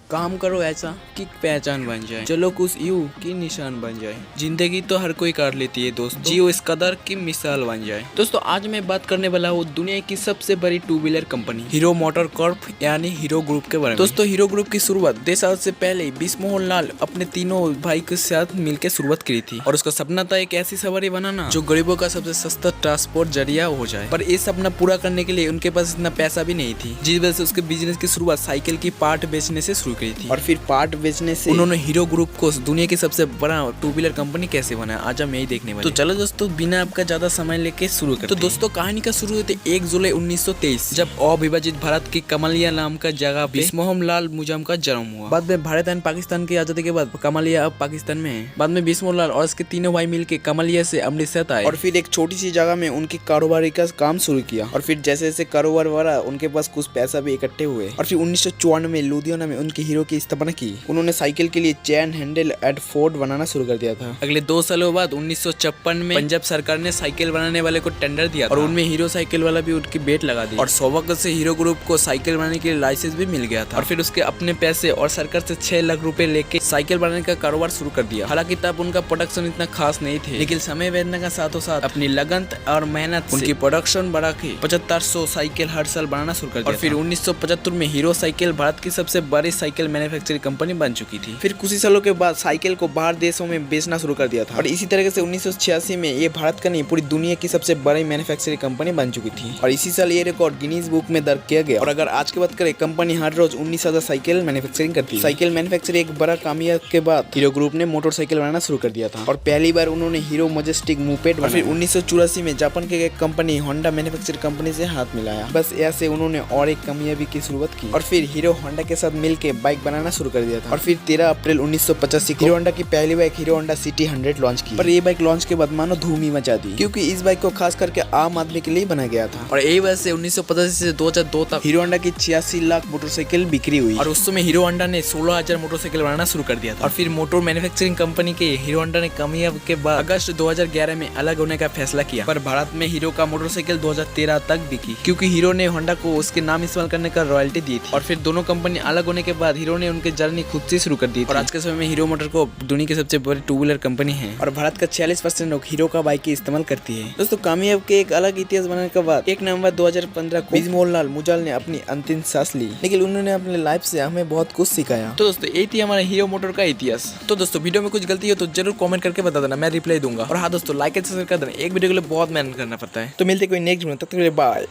काम करो ऐसा कि पहचान बन जाए, चलो कुछ यूं कि निशान बन जाए। जिंदगी तो हर कोई काट लेती है दोस्त, जियो इस कदर की मिसाल बन जाए। दोस्तों आज मैं बात करने वाला हूँ दुनिया की सबसे बड़ी two wheeler company hero motor Corp यानी हीरो ग्रुप के बारे में। दोस्तों हीरो ग्रुप की शुरुआत 10 साल से पहले बिस्मोहन लाल अपने तीनों भाई के साथ मिलकर शुरुआत की थी और उसका सपना था एक ऐसी सवारी बनाना जो गरीबों का सबसे सस्ता ट्रांसपोर्ट जरिया हो जाए। पर इस सपना पूरा करने के लिए उनके पास इतना पैसा भी नहीं थी, जिस वजह से उसके बिजनेस की शुरुआत साइकिल की पार्ट बेचने से शुरू की थी और फिर पार्ट बेचने से उन्होंने हीरो ग्रुप को दुनिया की सबसे बड़ा टू व्हीलर कंपनी कैसे बनाया, आज हम यही देखने वाले। तो चलो दोस्तों बिना आपका ज्यादा समय लेके शुरू करते हैं। तो दोस्तों कहानी का शुरू होते 1 जुलाई 1923 जब अविभाजित भारत की कमालिया नाम का जगह बिस्मोहन लाल मुजाम का जन्म हुआ। बाद में भारत एंड पाकिस्तान की आजादी के बाद कमालिया अब पाकिस्तान में है। बाद में बिस्मोहन लाल और उसके तीनों भाई मिलकर कमालिया से अमृतसर आए और फिर एक छोटी सी जगह में उनकी कारोबारी का काम शुरू किया और फिर जैसे जैसे कारोबार बढ़ा उनके पास कुछ पैसा भी इकट्ठे हुए और फिर 1954 में लुधियाना में उनके हीरो की स्थापना की। उन्होंने साइकिल के लिए चैन हैंडल एड फोर्ड बनाना शुरू कर दिया था। अगले 2 सालों बाद 1956 में पंजाब सरकार ने साइकिल बनाने वाले को टेंडर दिया और उनमें हीरो साइकिल वाला भी उनकी बेट लगा दी और सौभाग्य से हीरो ग्रुप को साइकिल बनाने के लिए लाइसेंस भी मिल गया था और फिर उसके अपने पैसे और सरकार से 6 लाख रुपए लेके साइकिल बनाने का कारोबार शुरू कर दिया। हालांकि तब उनका प्रोडक्शन इतना खास नहीं थे, लेकिन समय बीतने का साथों साथ अपनी लगन और मेहनत उनकी प्रोडक्शन बढ़ा के 7500 साइकिल हर साल बनाना शुरू कर दिया और फिर 1975 में हीरो साइकिल भारत की सबसे बड़ी साइकिल मैन्युफैक्चरिंग कंपनी बन चुकी थी। फिर कुछ ही सालों के बाद साइकिल को बाहर देशों में बेचना शुरू कर दिया था और इसी तरह से 1986 में ये भारत का नहीं पूरी दुनिया की सबसे बड़ी मैन्युफैक्चरिंग कंपनी बन चुकी थी और इसी साल ये रिकॉर्ड गिनीज बुक में दर्ज किया गया। और अगर आज की बात करें कंपनी हर रोज 19,000 साइकिल मैन्युफैक्चरिंग करती है। साइकिल मैन्युफैक्चरिंग एक बड़ा कामयाब के बाद हीरो ग्रुप ने मोटरसाइकिल बनाना शुरू कर दिया था और पहली बार उन्होंने हीरो मजेस्टिक मोपेड बनाया। फिर 1984 में जापान के एक कंपनी होंडा मैन्युफैक्चरिंग कंपनी से हाथ मिलाया। बस ऐसे उन्होंने और एक कामयाबी की शुरुआत की और फिर हीरो होंडा के साथ मिलकर बाइक बनाना शुरू कर दिया था और फिर 13 अप्रैल 1985 को हीरो होंडा की पहली bike hero Honda city 100 launch की। पर ये बाइक लॉन्च के बाद मानो धूम ही मचा दी, क्योंकि इस बाइक को खास करके आम आदमी के लिए बनाया गया था और यही वजह से 1985 से 2002 तक हीरो होंडा की 86 लाख मोटरसाइकिल बिक्री हुई और उस समय हीरो होंडा ने 16,000 मोटरसाइकिल बनाना शुरू कर दिया था। और फिर मोटर मैन्युफैक्चरिंग कंपनी के हीरो होंडा ने कामयाब के बाद अगस्त 2011 में अलग होने का फैसला किया। पर भारत में हीरो का मोटरसाइकिल 2013 तक बिकी, क्योंकि हीरो ने होंडा को उसके नाम इस्तेमाल करने का रॉयल्टी दी थी। और फिर दोनों कंपनी अलग होने के बाद हीरो ने उनकी जर्नी खुद से शुरू कर दी और आज के समय में हीरो मोटर को दुनिया की सबसे बड़ी टू व्हीलर कंपनी है और भारत का 46% लोग हीरो का बाइक इस्तेमाल करती है। दोस्तों कामयाब के एक अलग इतिहास बनाने के बाद 1 नवंबर 2015 को बिस्मोहन लाल मुजाल ने अपनी अंतिम सांस ली, लेकिन उन्होंने अपने लाइफ से हमें बहुत कुछ सिखाया। तो दोस्तों ये थी हमारा हीरो मोटर का इतिहास। तो दोस्तों वीडियो में कुछ गलती हो तो जरूर कमेंट करके बता देना, मैं रिप्लाई दूंगा। और हाँ दोस्तों लाइक एंड सब्सक्राइब कर देना, एक वीडियो के लिए बहुत मेहनत करना पड़ता है। तो मिलते कोई नेक्स्ट वीडियो, तब तक के लिए बाय।